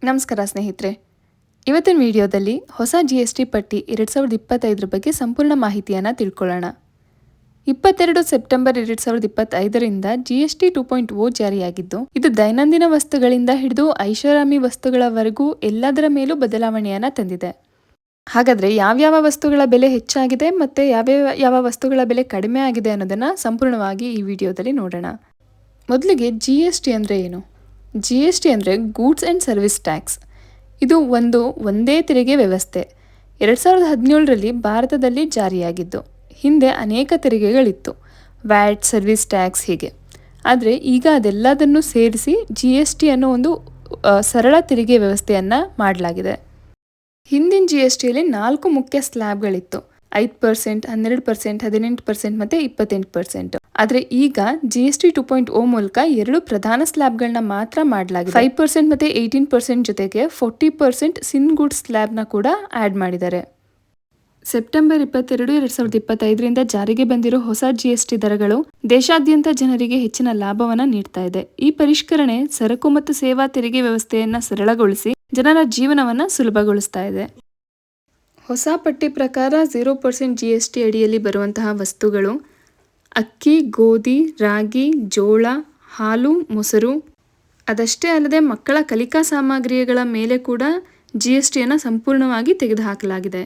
ನಮಸ್ಕಾರ ಸ್ನೇಹಿತರೆ. ಇವತ್ತಿನ ವಿಡಿಯೋದಲ್ಲಿ ಹೊಸ GST ಪಟ್ಟಿ 2025 ಬಗ್ಗೆ ಸಂಪೂರ್ಣ ಮಾಹಿತಿಯನ್ನು ತಿಳ್ಕೊಳ್ಳೋಣ. 22 ಸೆಪ್ಟೆಂಬರ್ 2025ರಿಂದ GST 2.0 ಜಾರಿಯಾಗಿದ್ದು, ಇದು ದೈನಂದಿನ ವಸ್ತುಗಳಿಂದ ಹಿಡಿದು ಐಷಾರಾಮಿ ವಸ್ತುಗಳವರೆಗೂ ಎಲ್ಲದರ ಮೇಲೂ ಬದಲಾವಣೆಯನ್ನು ತಂದಿದೆ. ಹಾಗಾದರೆ ಯಾವ್ಯಾವ ವಸ್ತುಗಳ ಬೆಲೆ ಹೆಚ್ಚಾಗಿದೆ ಮತ್ತು ಯಾವ ವಸ್ತುಗಳ ಬೆಲೆ ಕಡಿಮೆ ಆಗಿದೆ ಅನ್ನೋದನ್ನು ಸಂಪೂರ್ಣವಾಗಿ ಈ ವಿಡಿಯೋದಲ್ಲಿ ನೋಡೋಣ. ಮೊದಲಿಗೆ GST ಅಂದರೆ ಏನು? GST ಅಂದರೆ ಗೂಡ್ಸ್ ಆ್ಯಂಡ್ ಸರ್ವಿಸ್ ಟ್ಯಾಕ್ಸ್. ಇದು ಒಂದೇ ತೆರಿಗೆ ವ್ಯವಸ್ಥೆ. 2017ರಲ್ಲಿ ಭಾರತದಲ್ಲಿ ಜಾರಿಯಾಗಿದ್ದು. ಹಿಂದೆ ಅನೇಕ ತೆರಿಗೆಗಳಿತ್ತು, ವ್ಯಾಟ್, ಸರ್ವಿಸ್ ಟ್ಯಾಕ್ಸ್ ಹೀಗೆ. ಆದರೆ ಈಗ ಅದೆಲ್ಲದನ್ನು ಸೇರಿಸಿ GST ಅನ್ನೋ ಒಂದು ಸರಳ ತೆರಿಗೆ ವ್ಯವಸ್ಥೆಯನ್ನು ಮಾಡಲಾಗಿದೆ. ಹಿಂದಿನ GSTಯಲ್ಲಿ 4 ಮುಖ್ಯ ಸ್ಲ್ಯಾಬ್ಗಳಿತ್ತು: 5%, 12%, 18% ಮತ್ತು 28%. ಆದರೆ ಈಗ GST 2.0 ಮೂಲಕ 2 ಪ್ರಧಾನ ಸ್ಲ್ಯಾಬ್ಗಳನ್ನ ಮಾತ್ರ ಮಾಡಲಾಗಿದೆ. 5% ಮತ್ತು 18% ಜೊತೆಗೆ 40% ಸಿನ್ ಗುಡ್ಸ್ ಸ್ಲ್ಯಾಬ್ನ ಕೂಡ ಆ್ಯಡ್ ಮಾಡಿದ್ದಾರೆ. ಸೆಪ್ಟೆಂಬರ್ 22, 2025ರಿಂದ ಜಾರಿಗೆ ಬಂದಿರೋ ಹೊಸ GST ದರಗಳು ದೇಶಾದ್ಯಂತ ಜನರಿಗೆ ಹೆಚ್ಚಿನ ಲಾಭವನ್ನು ನೀಡ್ತಾ ಇದೆ. ಈ ಪರಿಷ್ಕರಣೆ ಸರಕು ಮತ್ತು ಸೇವಾ ತೆರಿಗೆ ವ್ಯವಸ್ಥೆಯನ್ನು ಸರಳಗೊಳಿಸಿ ಜನರ ಜೀವನವನ್ನು ಸುಲಭಗೊಳಿಸ್ತಾ ಇದೆ. ಹೊಸ ಪಟ್ಟಿ ಪ್ರಕಾರ 0% GST ಅಡಿಯಲ್ಲಿ ಬರುವಂತಹ ವಸ್ತುಗಳು ಅಕ್ಕಿ, ಗೋಧಿ, ರಾಗಿ, ಜೋಳ, ಹಾಲು, ಮೊಸರು. ಅದಷ್ಟೇ ಅಲ್ಲದೆ ಮಕ್ಕಳ ಕಲಿಕಾ ಸಾಮಗ್ರಿಗಳ ಮೇಲೆ ಕೂಡ GSTಯನ್ನು ಸಂಪೂರ್ಣವಾಗಿ ತೆಗೆದುಹಾಕಲಾಗಿದೆ.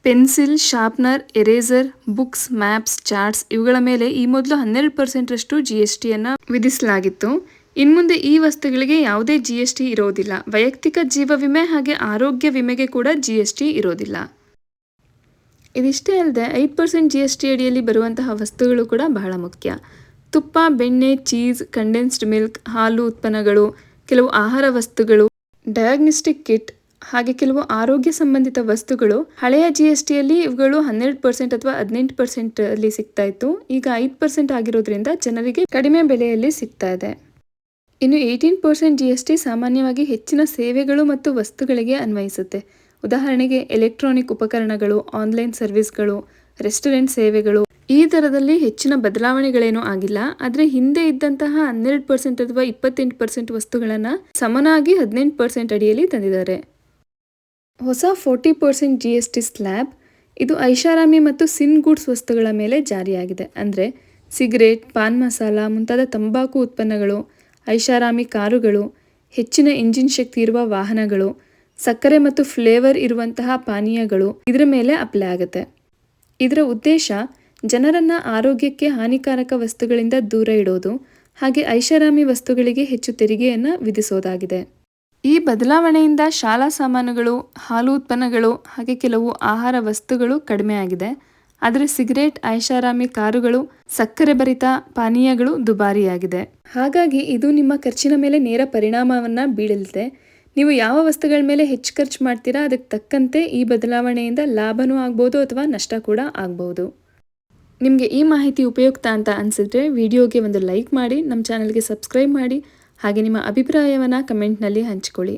Pencil, sharpener, eraser, books, maps, charts ಇವುಗಳ ಮೇಲೆ ಈ ಮೊದಲು 12%ರಷ್ಟು GSTಯನ್ನು ವಿಧಿಸಲಾಗಿತ್ತು. ಇನ್ಮುಂದೆ ಈ ವಸ್ತುಗಳಿಗೆ ಯಾವುದೇ GST ಇರೋದಿಲ್ಲ. ವೈಯಕ್ತಿಕ ಜೀವ ವಿಮೆ ಹಾಗೆ ಆರೋಗ್ಯ ವಿಮೆಗೆ ಕೂಡ GST ಇರೋದಿಲ್ಲ. ಇದಿಷ್ಟೇ ಅಲ್ಲದೆ 5% GST ಅಡಿಯಲ್ಲಿ ಬರುವಂತಹ ವಸ್ತುಗಳು ಕೂಡ ಬಹಳ ಮುಖ್ಯ. ತುಪ್ಪ, ಬೆಣ್ಣೆ, ಚೀಸ್, ಕಂಡೆನ್ಸ್ಡ್ ಮಿಲ್ಕ್, ಹಾಲು ಉತ್ಪನ್ನಗಳು, ಕೆಲವು ಆಹಾರ ವಸ್ತುಗಳು, ಡಯಾಗ್ನೋಸ್ಟಿಕ್ ಕಿಟ್ ಹಾಗೆ ಕೆಲವು ಆರೋಗ್ಯ ಸಂಬಂಧಿತ ವಸ್ತುಗಳು. ಹಳೆಯ GSTಯಲ್ಲಿ ಇವುಗಳು 12% ಅಥವಾ 18% ಅಲ್ಲಿ ಸಿಗ್ತಾ ಇತ್ತು. ಈಗ 5% ಆಗಿರೋದ್ರಿಂದ ಜನರಿಗೆ ಕಡಿಮೆ ಬೆಲೆಯಲ್ಲಿ ಸಿಗ್ತಾ ಇದೆ. ಇನ್ನು 18% GST ಸಾಮಾನ್ಯವಾಗಿ ಹೆಚ್ಚಿನ ಸೇವೆಗಳು ಮತ್ತು ವಸ್ತುಗಳಿಗೆ ಅನ್ವಯಿಸುತ್ತೆ. ಉದಾಹರಣೆಗೆ ಎಲೆಕ್ಟ್ರಾನಿಕ್ ಉಪಕರಣಗಳು, ಆನ್ಲೈನ್ ಸರ್ವಿಸ್ಗಳು, ರೆಸ್ಟೋರೆಂಟ್ ಸೇವೆಗಳು. ಈ ದರದಲ್ಲಿ ಹೆಚ್ಚಿನ ಬದಲಾವಣೆಗಳೇನೂ ಆಗಿಲ್ಲ. ಆದರೆ ಹಿಂದೆ ಇದ್ದಂತಹ 12% ಅಥವಾ 28% ವಸ್ತುಗಳನ್ನು ಸಮನಾಗಿ 18% ಅಡಿಯಲ್ಲಿ ತಂದಿದ್ದಾರೆ. ಹೊಸ 40% GST ಸ್ಲ್ಯಾಬ್ ಇದು ಐಷಾರಾಮಿ ಮತ್ತು ಸಿನ್ ಗೂಡ್ಸ್ ವಸ್ತುಗಳ ಮೇಲೆ ಜಾರಿಯಾಗಿದೆ. ಅಂದರೆ ಸಿಗರೇಟ್, ಪಾನ್ ಮಸಾಲ ಮುಂತಾದ ತಂಬಾಕು ಉತ್ಪನ್ನಗಳು, ಐಷಾರಾಮಿ ಕಾರುಗಳು, ಹೆಚ್ಚಿನ ಇಂಜಿನ್ ಶಕ್ತಿ ಇರುವ ವಾಹನಗಳು, ಸಕ್ಕರೆ ಮತ್ತು ಫ್ಲೇವರ್ ಇರುವಂತಹ ಪಾನೀಯಗಳು ಇದರ ಮೇಲೆ ಅಪ್ಲೈ ಆಗುತ್ತೆ. ಇದರ ಉದ್ದೇಶ ಜನರನ್ನು ಆರೋಗ್ಯಕ್ಕೆ ಹಾನಿಕಾರಕ ವಸ್ತುಗಳಿಂದ ದೂರ ಇಡೋದು ಹಾಗೆ ಐಷಾರಾಮಿ ವಸ್ತುಗಳಿಗೆ ಹೆಚ್ಚು ತೆರಿಗೆಯನ್ನು ವಿಧಿಸೋದಾಗಿದೆ. ಈ ಬದಲಾವಣೆಯಿಂದ ಶಾಲಾ ಸಾಮಾನುಗಳು, ಹಾಲು ಉತ್ಪನ್ನಗಳು ಹಾಗೆ ಕೆಲವು ಆಹಾರ ವಸ್ತುಗಳು ಕಡಿಮೆ ಆಗಿದೆ. ಆದರೆ ಸಿಗರೇಟ್, ಐಷಾರಾಮಿ ಕಾರುಗಳು, ಸಕ್ಕರೆ ಭರಿತ ಪಾನೀಯಗಳು ದುಬಾರಿಯಾಗಿದೆ. ಹಾಗಾಗಿ ಇದು ನಿಮ್ಮ ಖರ್ಚಿನ ಮೇಲೆ ನೇರ ಪರಿಣಾಮವನ್ನು ಬೀಳಲಿದೆ. ನೀವು ಯಾವ ವಸ್ತುಗಳ ಮೇಲೆ ಹೆಚ್ಚು ಖರ್ಚು ಮಾಡ್ತೀರಾ ಅದಕ್ಕೆ ತಕ್ಕಂತೆ ಈ ಬದಲಾವಣೆಯಿಂದ ಲಾಭನೂ ಆಗ್ಬೋದು ಅಥವಾ ನಷ್ಟ ಕೂಡ ಆಗ್ಬೋದು. ನಿಮಗೆ ಈ ಮಾಹಿತಿ ಉಪಯುಕ್ತ ಅಂತ ಅನಿಸಿದ್ರೆ ವಿಡಿಯೋಗೆ ಒಂದು ಲೈಕ್ ಮಾಡಿ, ನಮ್ಮ ಚಾನಲ್ಗೆ ಸಬ್ಸ್ಕ್ರೈಬ್ ಮಾಡಿ ಹಾಗೆ ನಿಮ್ಮ ಅಭಿಪ್ರಾಯವನ್ನು ಕಮೆಂಟ್ನಲ್ಲಿ ಹಂಚಿಕೊಳ್ಳಿ.